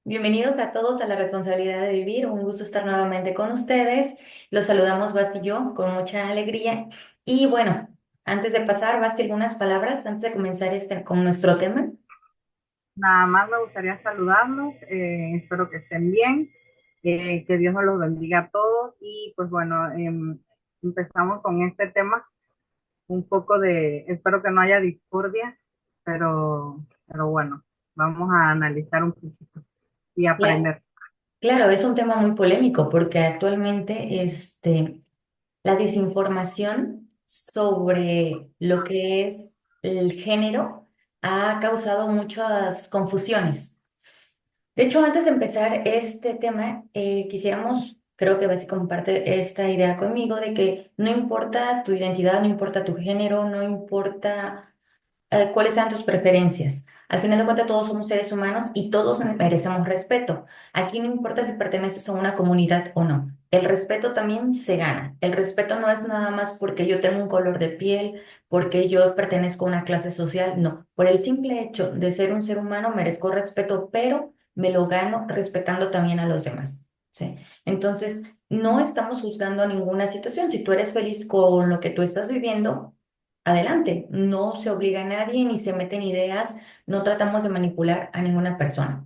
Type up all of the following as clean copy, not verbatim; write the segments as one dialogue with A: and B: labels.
A: Bienvenidos a todos a La Responsabilidad de Vivir. Un gusto estar nuevamente con ustedes. Los saludamos Basti y yo con mucha alegría. Y bueno, antes de pasar, Basti, algunas palabras antes de comenzar con nuestro tema.
B: Nada más me gustaría saludarlos, espero que estén bien, que Dios nos los bendiga a todos y pues bueno, empezamos con este tema, un poco espero que no haya discordia, pero bueno, vamos a analizar un poquito y
A: Cla-
B: aprender.
A: Claro, es un tema muy polémico porque actualmente la desinformación sobre lo que es el género ha causado muchas confusiones. De hecho, antes de empezar este tema, quisiéramos, creo que Basi comparte esta idea conmigo, de que no importa tu identidad, no importa tu género, no importa cuáles sean tus preferencias. Al final de cuentas, todos somos seres humanos y todos merecemos respeto. Aquí no importa si perteneces a una comunidad o no. El respeto también se gana. El respeto no es nada más porque yo tengo un color de piel, porque yo pertenezco a una clase social. No, por el simple hecho de ser un ser humano merezco respeto, pero me lo gano respetando también a los demás. ¿Sí? Entonces, no estamos juzgando ninguna situación. Si tú eres feliz con lo que tú estás viviendo, adelante, no se obliga a nadie ni se meten ideas, no tratamos de manipular a ninguna persona.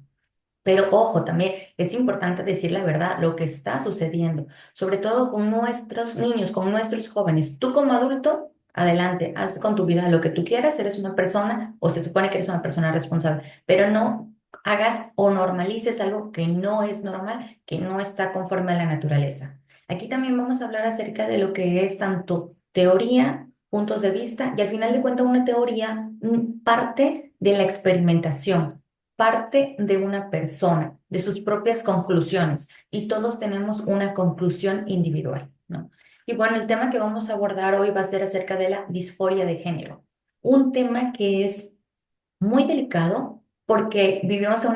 A: Pero ojo, también es importante decir la verdad, lo que está sucediendo, sobre todo con nuestros niños, con nuestros jóvenes. Tú como adulto, adelante, haz con tu vida lo que tú quieras, eres una persona o se supone que eres una persona responsable, pero no hagas o normalices algo que no es normal, que no está conforme a la naturaleza. Aquí también vamos a hablar acerca de lo que es tanto teoría, puntos de vista, y al final de cuentas una teoría parte de la experimentación, parte de una persona, de sus propias conclusiones, y todos tenemos una conclusión individual, ¿no? Y bueno, el tema que vamos a abordar hoy va a ser acerca de la disforia de género, un tema que es muy delicado porque vivimos en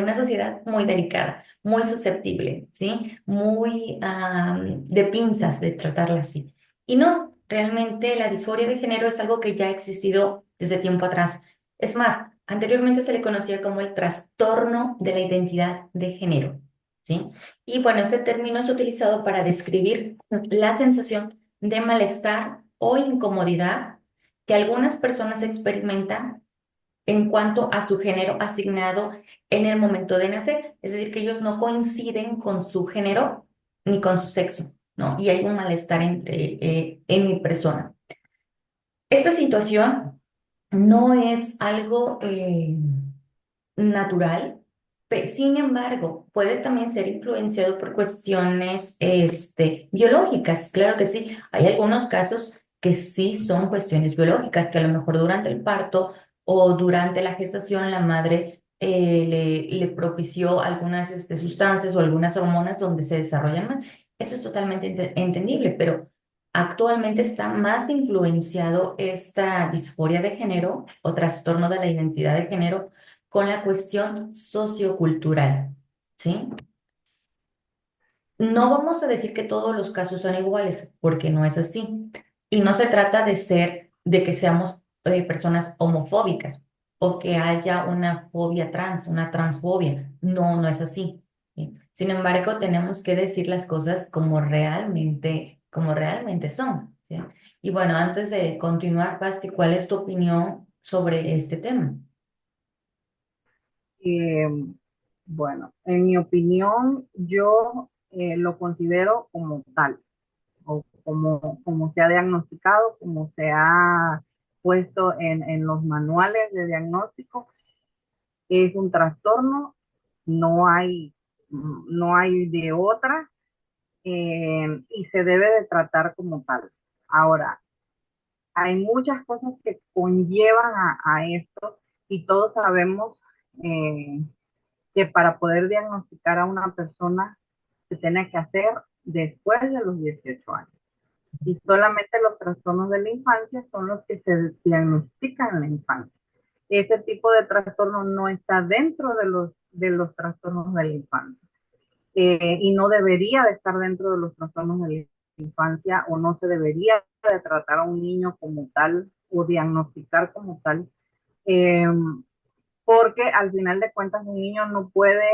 A: una sociedad muy delicada, muy susceptible, ¿sí? Muy de pinzas de tratarla así. Y no, realmente la disforia de género es algo que ya ha existido desde tiempo atrás. Es más, anteriormente se le conocía como el trastorno de la identidad de género, ¿sí? Y bueno, este término es utilizado para describir la sensación de malestar o incomodidad que algunas personas experimentan en cuanto a su género asignado en el momento de nacer. Es decir, que ellos no coinciden con su género ni con su sexo, ¿no? Y hay un malestar en mi persona. Esta situación no es algo natural, sin embargo, puede también ser influenciado por cuestiones biológicas. Claro que sí, hay algunos casos que sí son cuestiones biológicas, que a lo mejor durante el parto o durante la gestación la madre le propició algunas sustancias o algunas hormonas donde se desarrollan más. Eso es totalmente entendible, pero actualmente está más influenciado esta disforia de género o trastorno de la identidad de género con la cuestión sociocultural, ¿sí? No vamos a decir que todos los casos son iguales, porque no es así. Y no se trata de que seamos personas homofóbicas o que haya una fobia trans, una transfobia. No, no es así. ¿Sí? Sin embargo, tenemos que decir las cosas como realmente son, ¿sí? Y bueno, antes de continuar, Basti, ¿cuál es tu opinión sobre este tema?
B: Eh, bueno, en mi opinión, yo lo considero como tal, o como se ha diagnosticado, como se ha puesto en los manuales de diagnóstico, es un trastorno, no hay, no hay de otra, y se debe de tratar como tal. Ahora, hay muchas cosas que conllevan a esto y todos sabemos eh, que para poder diagnosticar a una persona se tiene que hacer después de los 18 años. Y solamente los trastornos de la infancia son los que se diagnostican en la infancia. Ese tipo de trastorno no está dentro de los trastornos de la infancia, y no debería de estar dentro de los trastornos de la infancia, o no se debería de tratar a un niño como tal o diagnosticar como tal. Eh, porque al final de cuentas un niño no puede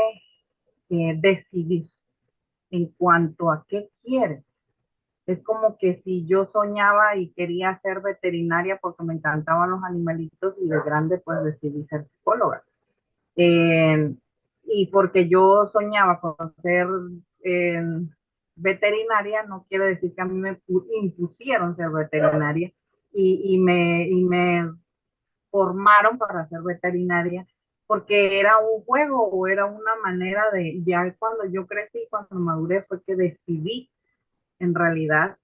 B: decidir en cuanto a qué quiere. Es como que si yo soñaba y quería ser veterinaria porque me encantaban los animalitos y de grande pues decidí ser psicóloga. Eh, y porque yo soñaba con ser eh, veterinaria, no quiere decir que a mí me impusieron ser veterinaria y me formaron para ser veterinaria porque era un juego o era una manera de, ya cuando yo crecí, cuando maduré, fue que decidí en realidad.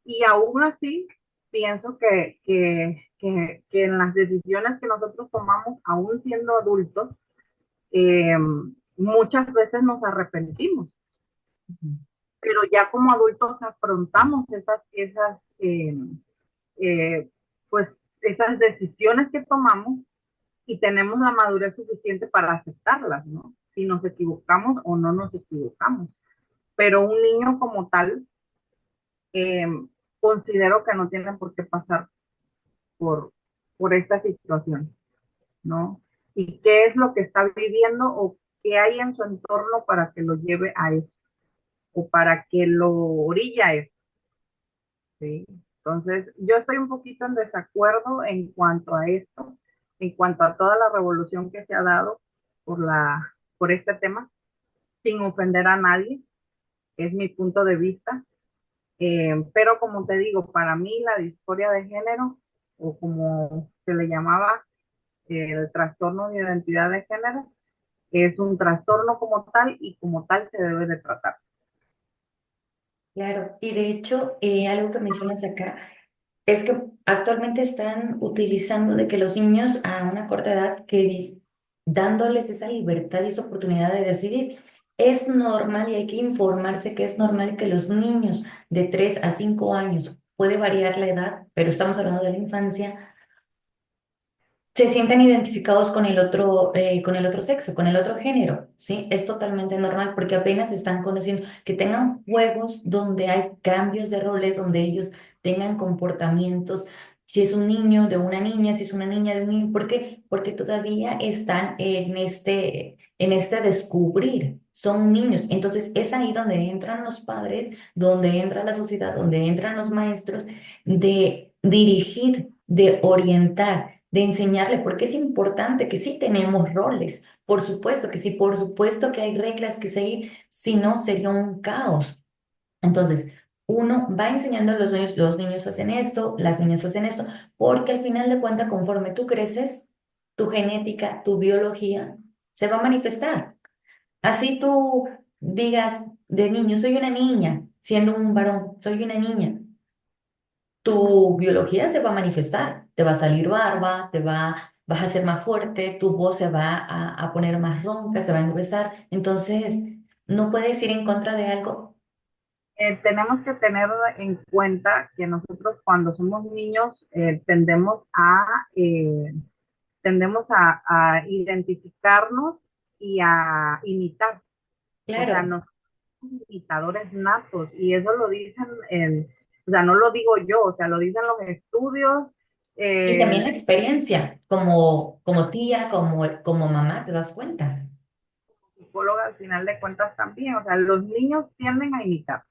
B: Y aún así, pienso que en las decisiones que nosotros tomamos, aún siendo adultos, eh, muchas veces nos arrepentimos, pero ya como adultos afrontamos eh, pues, esas decisiones que tomamos y tenemos la madurez suficiente para aceptarlas, ¿no? Si nos equivocamos o no nos equivocamos. Pero un niño como tal, eh, considero que no tienen por qué pasar por, por esta situación, ¿no? Y qué es lo que está viviendo o qué hay en su entorno para que lo lleve a eso o para que lo orilla a eso, ¿sí? Entonces, yo estoy un poquito en desacuerdo en cuanto a esto, en cuanto a toda la revolución que se ha dado por este tema, sin ofender a nadie, es mi punto de vista. Pero como te digo, para mí la disforia de género, o como se le llamaba, el trastorno de identidad de género, es un trastorno como tal y como tal se debe de tratar.
A: Claro, y de hecho, algo que mencionas acá es que actualmente están utilizando de que los niños a una corta edad, dándoles esa libertad y esa oportunidad de decidir, es normal y hay que informarse que es normal que los niños de 3 a 5 años, puede variar la edad, pero estamos hablando de la infancia, se sienten identificados con el otro sexo, con el otro género, ¿sí? Es totalmente normal porque apenas están conociendo que tengan juegos donde hay cambios de roles, donde ellos tengan comportamientos, si es un niño de una niña, si es una niña de un niño, ¿por qué? Porque todavía están en este descubrir, son niños. Entonces es ahí donde entran los padres, donde entra la sociedad, donde entran los maestros, de dirigir, de orientar, de enseñarle, porque es importante que sí tenemos roles, por supuesto que sí, por supuesto que hay reglas que seguir, si no sería un caos. Entonces, uno va enseñando a los niños hacen esto, las niñas hacen esto, porque al final de cuentas, conforme tú creces, tu genética, tu biología se va a manifestar. Así tú digas de niño, soy una niña, siendo un varón, soy una niña, tu biología se va a manifestar, te va a salir barba, vas a ser más fuerte, tu voz se va a poner más ronca, se va a engruesar. Entonces, no puedes ir en contra de algo.
B: Tenemos que tener en cuenta que nosotros cuando somos niños tendemos a identificarnos y a imitar. O sea,
A: Claro.
B: no somos imitadores natos y eso lo dicen, o sea, no lo digo yo, o sea, lo dicen los estudios.
A: Y
B: eh,
A: también la experiencia, como tía, como mamá, te das cuenta.
B: Psicóloga al final de cuentas también, o sea, los niños tienden a imitar.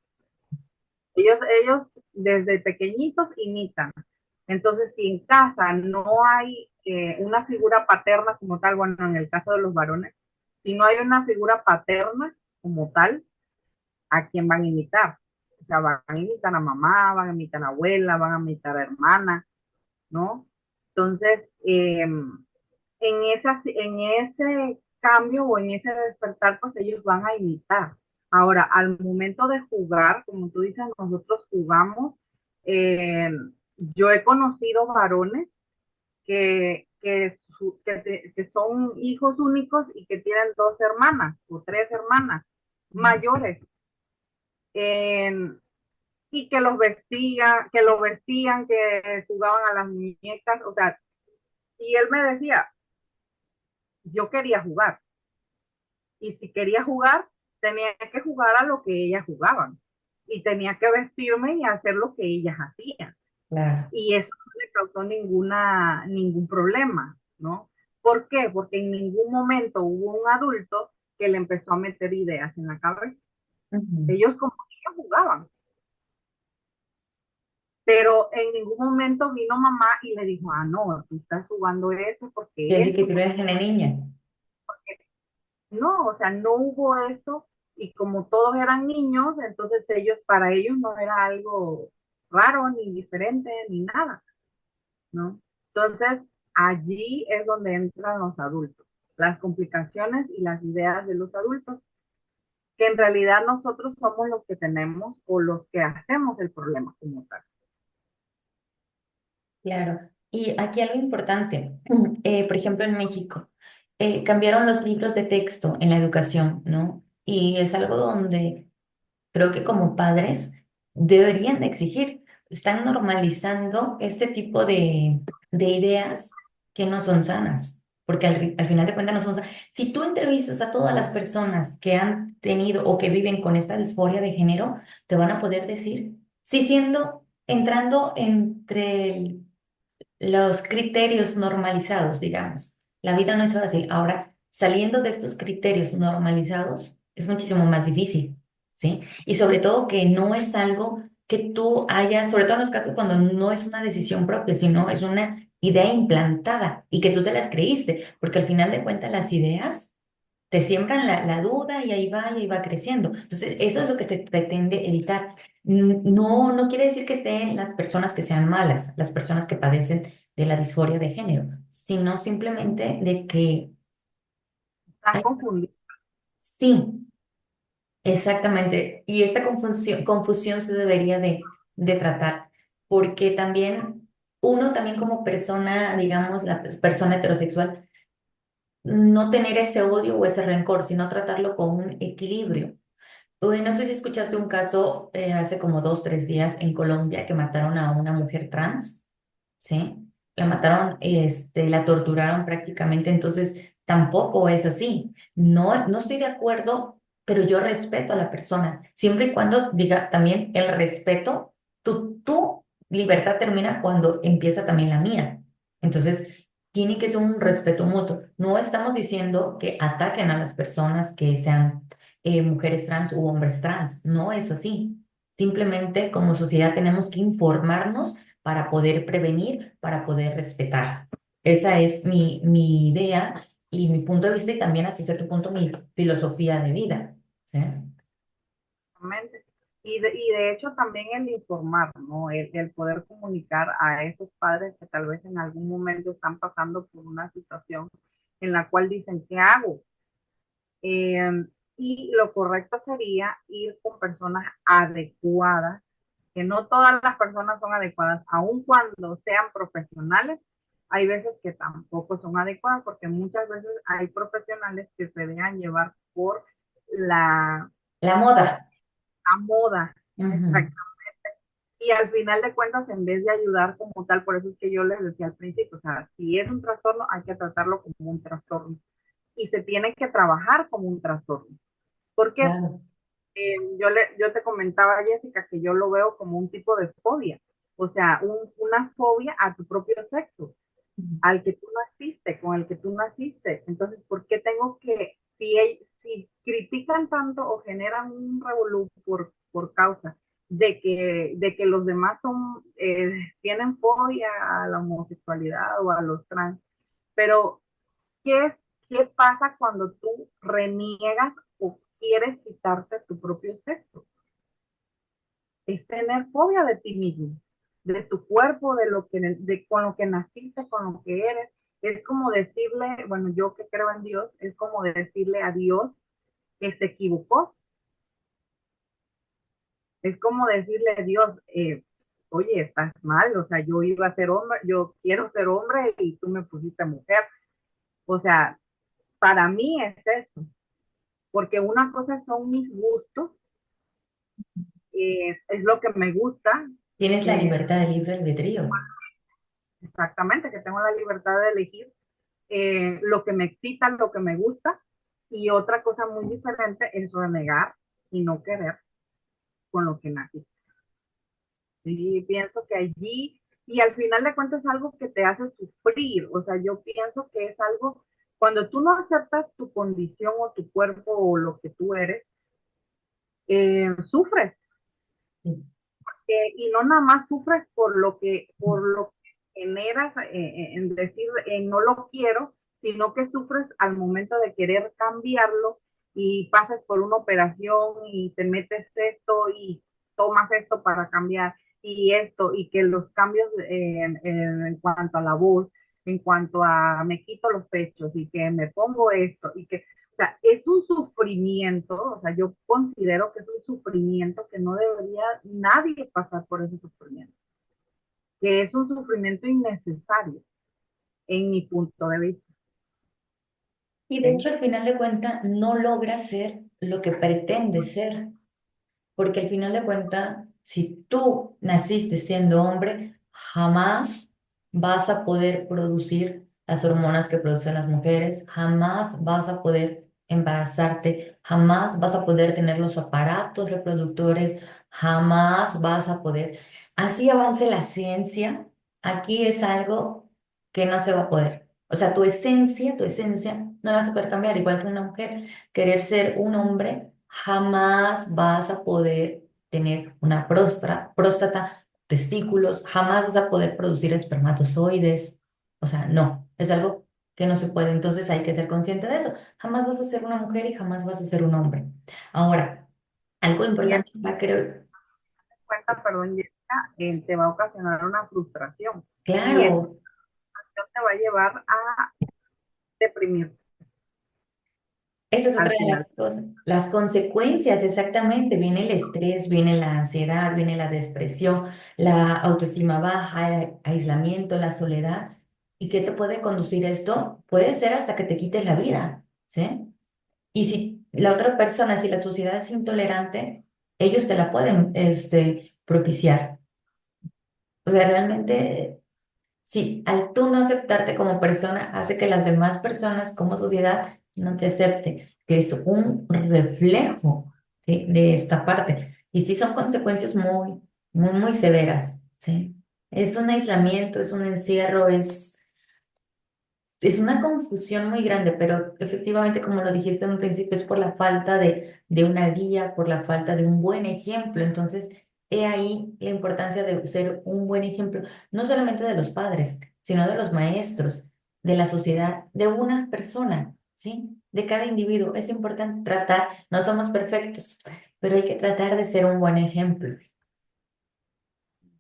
B: Ellos desde pequeñitos imitan. Entonces, si en casa no hay una figura paterna como tal, bueno, en el caso de los varones, si no hay una figura paterna como tal, ¿a quién van a imitar? O sea, van a imitar a mamá, van a imitar a abuela, van a imitar a hermana, ¿no? Entonces, en ese cambio o en ese despertar, pues ellos van a imitar. Ahora, al momento de jugar, como tú dices, nosotros jugamos. eh, yo he conocido varones que son hijos únicos y que tienen dos hermanas o tres hermanas mayores. eh, y que jugaban a las muñecas, o sea, y él me decía, yo quería jugar, y si quería jugar, tenía que jugar a lo que ellas jugaban, y tenía que vestirme y hacer lo que ellas hacían,
A: Claro.
B: y eso no le causó ningún problema, ¿no? ¿Por qué? Porque en ningún momento hubo un adulto que le empezó a meter ideas en la cabeza.
A: Ujú.
B: Ellos como niños jugaban, pero en ningún momento vino mamá y le dijo, ah, no, tú estás jugando eso,
A: Y
B: porque
A: así que
B: esto,
A: tú eres una niña.
B: no, o sea, no hubo eso, y como todos eran niños, entonces para ellos no era algo raro, ni diferente, ni nada, ¿no? Entonces, allí es donde entran los adultos, las complicaciones y las ideas de los adultos, que en realidad nosotros somos los que tenemos o los que hacemos el problema como tal.
A: Claro. Y aquí algo importante, por ejemplo, en México, cambiaron los libros de texto en la educación, ¿no? Y es algo donde creo que como padres deberían de exigir. Están normalizando este tipo de ideas que no son sanas, porque al final de cuentas no son sanas. Si tú entrevistas a todas las personas que han tenido o que viven con esta disforia de género, te van a poder decir, sí siendo, entrando entre los criterios normalizados, digamos. La vida no es fácil. Ahora, saliendo de estos criterios normalizados, es muchísimo más difícil, ¿sí? Y sobre todo que no es algo que tú hayas, sobre todo en los casos cuando no es una decisión propia, sino es una idea implantada y que tú te las creíste, porque al final de cuentas las ideas te siembran la duda y ahí va creciendo. Entonces, eso es lo que se pretende evitar. No, no quiere decir que estén las personas que sean malas, las personas que padecen de la disforia de género, sino simplemente de que
B: Están
A: hay-
B: confundidos.
A: sí, exactamente. Y esta confusión se debería de tratar, porque también uno también como persona, digamos, la persona heterosexual, no tener ese odio o ese rencor, sino tratarlo con un equilibrio. Uy, no sé si escuchaste un caso hace como 2, 3 días en Colombia que mataron a una mujer trans, ¿sí? La mataron, la torturaron prácticamente, entonces tampoco es así. No, no estoy de acuerdo, pero yo respeto a la persona, siempre y cuando diga también el respeto, tu libertad termina cuando empieza también la mía. Entonces, tiene que ser un respeto mutuo. No estamos diciendo que ataquen a las personas que sean mujeres trans u hombres trans. No es así. Simplemente como sociedad tenemos que informarnos para poder prevenir, para poder respetar. Esa es mi idea y mi punto de vista y también hasta cierto punto mi filosofía de vida. ¿Sí?
B: Exactamente. Y de hecho también el informar, ¿no? El poder comunicar a esos padres que tal vez en algún momento están pasando por una situación en la cual dicen, ¿qué hago? Eh, y lo correcto sería ir con personas adecuadas, que no todas las personas son adecuadas, aun cuando sean profesionales, hay veces que tampoco son adecuadas, porque muchas veces hay profesionales que se dejan llevar por la,
A: La
B: por
A: moda.
B: la moda.
A: Ujú.
B: Exacto. Y al final de cuentas, en vez de ayudar como tal, por eso es que yo les decía al principio, o sea, si es un trastorno, hay que tratarlo como un trastorno. Y se tiene que trabajar como un trastorno. Porque
A: Claro.
B: yo te comentaba, Jessica, que yo lo veo como un tipo de fobia. O sea, una fobia a tu propio sexo,
A: Ujú.
B: al que tú naciste, con el que tú naciste. Entonces, ¿por qué tengo que, si critican tanto o generan un revolú por causa de que los demás tienen fobia a la homosexualidad o a los trans, pero ¿qué, qué pasa cuando tú reniegas o quieres quitarte tu propio sexo? Es tener fobia de ti mismo, de tu cuerpo, con lo que naciste, con lo que eres. Es como decirle, bueno, yo que creo en Dios, es como decirle a Dios que se equivocó. Es como decirle a Dios, oye, estás mal, o sea, yo iba a ser hombre, yo quiero ser hombre y tú me pusiste mujer. O sea, para mí es eso, porque una cosa son mis gustos, es lo que me gusta,
A: Tienes la
B: que
A: libertad de libre albedrío.
B: exactamente, que tengo la libertad de elegir lo que me excita, lo que me gusta, y otra cosa muy diferente es renegar y no querer con lo que nací. Y pienso que allí y al final de cuentas es algo que te hace sufrir. O sea, yo pienso que es algo, cuando tú no aceptas tu condición o tu cuerpo o lo que tú eres, sufres. Y no nada más sufres por lo que generas en decir no lo quiero, sino que sufres al momento de querer cambiarlo y pasas por una operación y te metes esto y tomas esto para cambiar y esto y que los cambios en cuanto a la voz, en cuanto a me quito los pechos y que me pongo esto y que o sea, es un sufrimiento, o sea, yo considero que es un sufrimiento que no debería nadie pasar por ese sufrimiento, que es un sufrimiento innecesario en mi punto de vista.
A: Y de
B: ¿Sí?
A: hecho, al final de cuentas, no logra ser lo que pretende ser. Porque al final de cuentas, si tú naciste siendo hombre, jamás vas a poder producir las hormonas que producen las mujeres, jamás vas a poder embarazarte, jamás vas a poder tener los aparatos reproductores, jamás vas a poder. Así avance la ciencia, aquí es algo que no se va a poder. O sea, tu esencia, no la vas a poder cambiar, igual que una mujer. Querer ser un hombre, jamás vas a poder tener una próstata, testículos, jamás vas a poder producir espermatozoides. O sea, no, es algo que no se puede. Entonces hay que ser consciente de eso. Jamás vas a ser una mujer y jamás vas a ser un hombre. Ahora, algo
B: Y a
A: importante, creo,
B: cuenta, perdón, Jessica, te va a ocasionar una frustración y esa
A: claro.
B: frustración te va a llevar a deprimirte
A: Esa es otra
B: al
A: de
B: final.
A: las cosas. Las consecuencias, exactamente. Viene el estrés, viene la ansiedad, viene la depresión, la autoestima baja, el aislamiento, la soledad. ¿Y qué te puede conducir esto? Puede ser hasta que te quites la vida, ¿sí? Y si la otra persona, si la sociedad es intolerante, ellos te la pueden, propiciar. O sea, realmente sí, al tú no aceptarte como persona, hace que las demás personas como sociedad no te acepten, que es un reflejo, ¿sí? De esta parte. Y sí son consecuencias muy severas, ¿sí? Es un aislamiento, es un encierro, es una confusión muy grande, pero efectivamente, como lo dijiste en un principio, es por la falta de una guía, por la falta de un buen ejemplo. Entonces, he ahí la importancia de ser un buen ejemplo, no solamente de los padres, sino de los maestros, de la sociedad, de una persona, ¿sí? De cada individuo. Es importante tratar, no somos perfectos, pero hay que tratar de ser un buen ejemplo.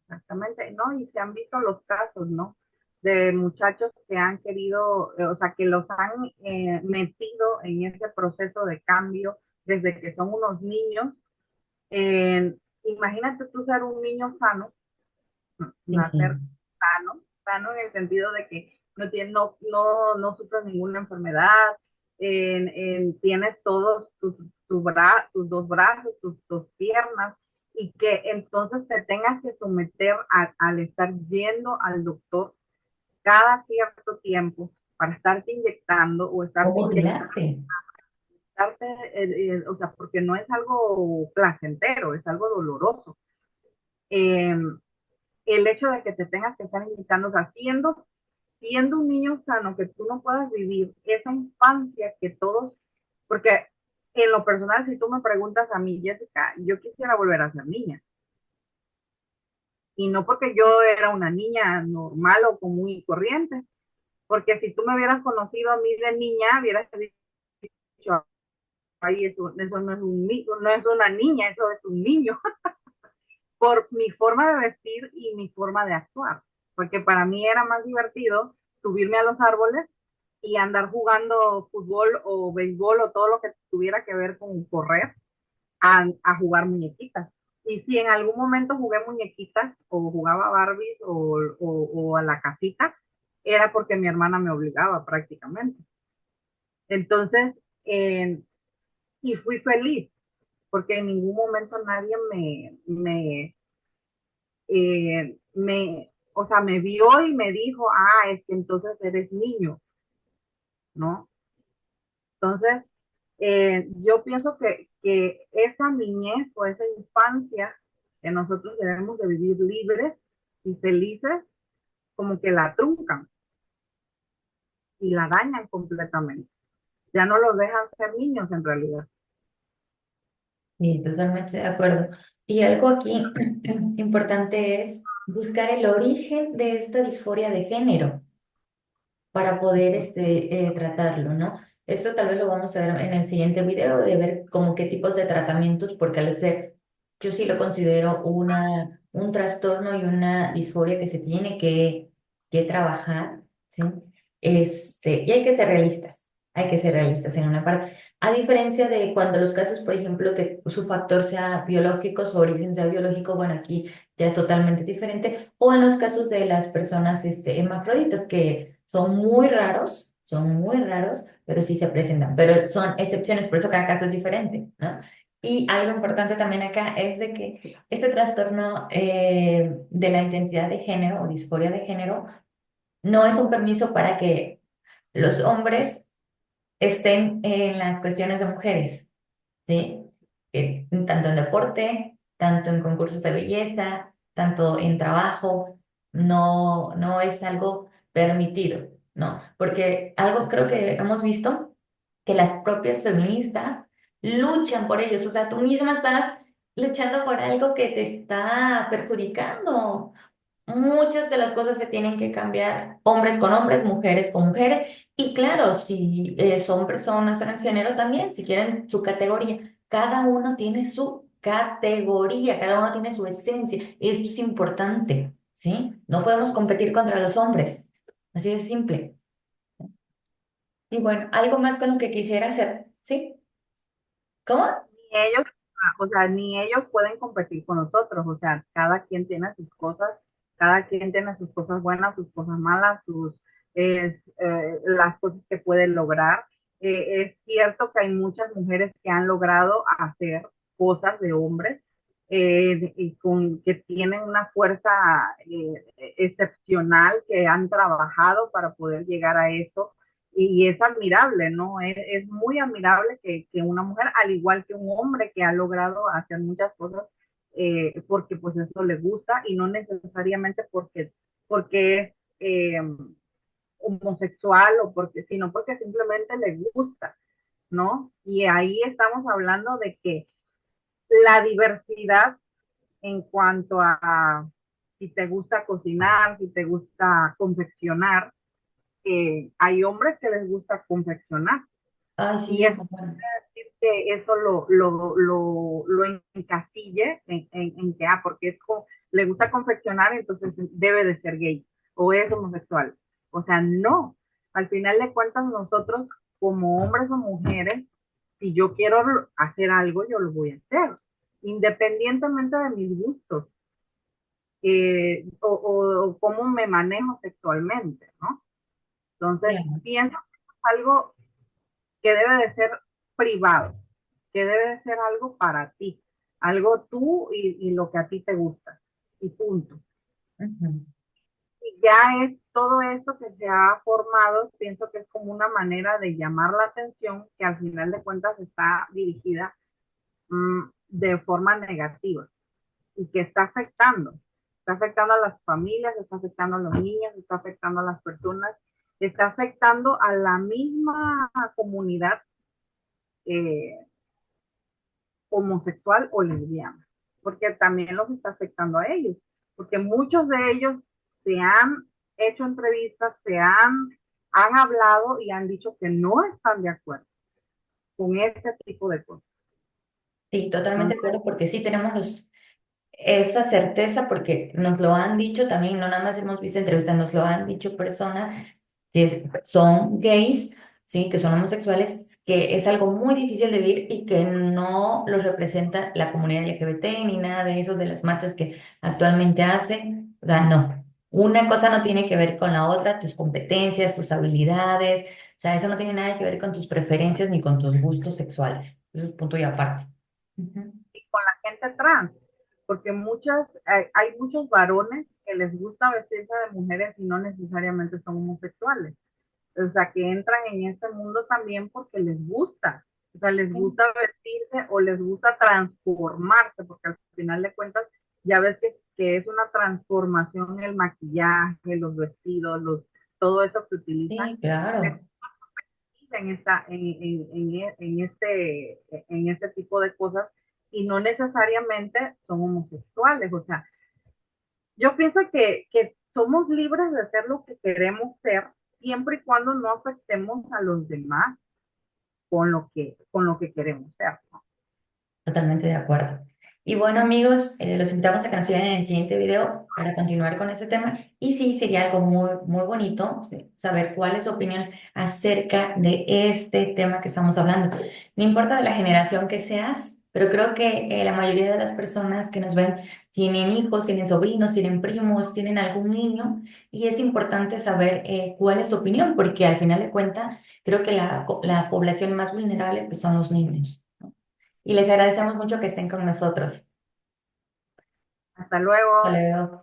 B: Exactamente, ¿no? Y se han visto los casos, ¿no? De muchachos que han querido, o sea, que los han metido en ese proceso de cambio desde que son unos niños. Imagínate tú ser un niño sano, nacer
A: Sí.
B: sano en el sentido de que no sufres ninguna enfermedad, tienes todos tus dos brazos, tus piernas, y que entonces te tengas que someter al estar yendo al doctor cada cierto tiempo para estarte inyectando o estarte
A: ¿Cómo
B: inyectando,
A: cuidarte?
B: o sea, porque no es algo placentero, es algo doloroso. Eh, el hecho de que te tengas que estar inyectando, o sea, siendo un niño sano, que tú no puedas vivir esa infancia que todos, porque en lo personal, si tú me preguntas a mí, Jessica, yo quisiera volver a ser niña. Y no porque yo era una niña normal o común y corriente, porque si tú me hubieras conocido a mí de niña, hubieras dicho, ay, eso no es no es una niña, eso es un niño, por mi forma de vestir y mi forma de actuar. Porque para mí era más divertido subirme a los árboles y andar jugando fútbol o béisbol o todo lo que tuviera que ver con correr a jugar muñequitas. Y si en algún momento jugué muñequitas o jugaba Barbies o a la casita, era porque mi hermana me obligaba prácticamente. Entonces, eh, y fui feliz, porque en ningún momento nadie o sea, me vio y me dijo, ah, es que entonces eres niño, ¿no? Entonces, yo pienso que esa niñez o esa infancia que nosotros debemos de vivir libres y felices, como que la truncan y la dañan completamente. Ya no los dejan ser niños en realidad.
A: Sí, totalmente de acuerdo. Y algo aquí importante es buscar el origen de esta disforia de género para poder tratarlo, ¿no? Esto tal vez lo vamos a ver en el siguiente video, de ver como qué tipos de tratamientos, porque al ser, yo sí lo considero un trastorno y una disforia que se tiene que trabajar, ¿sí? Y hay que ser realistas en una parte. A diferencia de cuando los casos, por ejemplo, que su factor sea biológico, su origen sea biológico, bueno, aquí ya es totalmente diferente. O en los casos de las personas hermafroditas, que son muy raros, pero sí se presentan. Pero son excepciones, por eso cada caso es diferente, ¿no? Y algo importante también acá es de que este trastorno de la identidad de género o disforia de género no es un permiso para que los hombres estén en las cuestiones de mujeres. ¿Sí? Tanto en deporte, tanto en concursos de belleza, tanto en trabajo, no es algo permitido, ¿no? Porque algo creo que hemos visto que las propias feministas luchan por ellos, o sea, tú misma estás luchando por algo que te está perjudicando. Muchas de las cosas se tienen que cambiar, hombres con hombres, mujeres con mujeres, y claro, si son personas transgénero también, si quieren su categoría, cada uno tiene su categoría, cada uno tiene su esencia, y esto es importante, ¿sí? No podemos competir contra los hombres, así de simple. Y bueno, algo más con lo que quisiera hacer, ¿sí? ¿Cómo?
B: Ni ellos, o sea, ni ellos pueden competir con nosotros, o sea, cada quien tiene sus cosas, cada quien tiene sus cosas buenas, sus cosas malas, las cosas que puede lograr. Es cierto que hay muchas mujeres que han logrado hacer cosas de hombres que tienen una fuerza excepcional, que han trabajado para poder llegar a eso y es admirable, ¿no? Es muy admirable que, una mujer, al igual que un hombre que ha logrado hacer muchas cosas, porque pues eso le gusta y no necesariamente porque es homosexual o sino porque simplemente le gusta, ¿no? Y ahí estamos hablando de que la diversidad en cuanto a si te gusta cocinar, si te gusta confeccionar, hay hombres que les gusta confeccionar
A: Ay, sí,
B: y
A: eso
B: es
A: es bueno.
B: decir que eso lo encasille en que, porque le gusta confeccionar, entonces debe de ser gay o es homosexual. O sea, no. Al final de cuentas, nosotros como hombres o mujeres, si yo quiero hacer algo, yo lo voy a hacer, independientemente de mis gustos o cómo me manejo sexualmente, ¿no? Entonces,
A: Claro.
B: pienso que es algo que debe de ser privado, que debe de ser algo para ti, algo tú y lo que a ti te gusta, y punto.
A: Ujú.
B: Y ya es todo esto que se ha formado, pienso que es como una manera de llamar la atención que al final de cuentas está dirigida de forma negativa y que está afectando a las familias, está afectando a los niños, está afectando a las personas, está afectando a la misma comunidad eh, homosexual o lesbiana, porque también los está afectando a ellos, porque muchos de ellos se han hecho entrevistas, han hablado y han dicho que no están de acuerdo con este tipo de cosas.
A: Sí, totalmente de
B: Entonces,
A: acuerdo, porque sí tenemos esa certeza, porque nos lo han dicho también, no nada más hemos visto entrevistas, nos lo han dicho personas que son gays, sí, que son homosexuales, que es algo muy difícil de vivir y que no los representa la comunidad LGBT ni nada de eso de las marchas que actualmente hacen. O sea, no. Una cosa no tiene que ver con la otra, tus competencias, tus habilidades, o sea, eso no tiene nada que ver con tus preferencias ni con tus gustos sexuales. Eso es punto y aparte. Ujú.
B: y con la gente trans, porque hay muchos varones que les gusta vestirse de mujeres y no necesariamente son homosexuales. O sea, que entran en este mundo también porque les gusta. O sea, les gusta vestirse o les gusta transformarse, porque al final de cuentas Ya ves que es una transformación el maquillaje, los vestidos, todo eso que utilizan
A: Sí, claro,
B: en, esta, en este tipo de cosas y no necesariamente son homosexuales. O sea, yo pienso que somos libres de hacer lo que queremos ser siempre y cuando no afectemos a los demás con lo que queremos ser, ¿no?
A: totalmente de acuerdo. Y bueno, amigos, los invitamos a que nos sigan en el siguiente video para continuar con este tema. Y sí, sería algo muy, muy bonito, sí, saber cuál es su opinión acerca de este tema que estamos hablando. No importa de la generación que seas, pero creo que la mayoría de las personas que nos ven tienen hijos, tienen sobrinos, tienen primos, tienen algún niño. Y es importante saber cuál es su opinión, porque al final de cuentas, creo que la población más vulnerable pues, son los niños. Y les agradecemos mucho que estén con nosotros.
B: Hasta
A: Hasta
B: luego.
A: luego.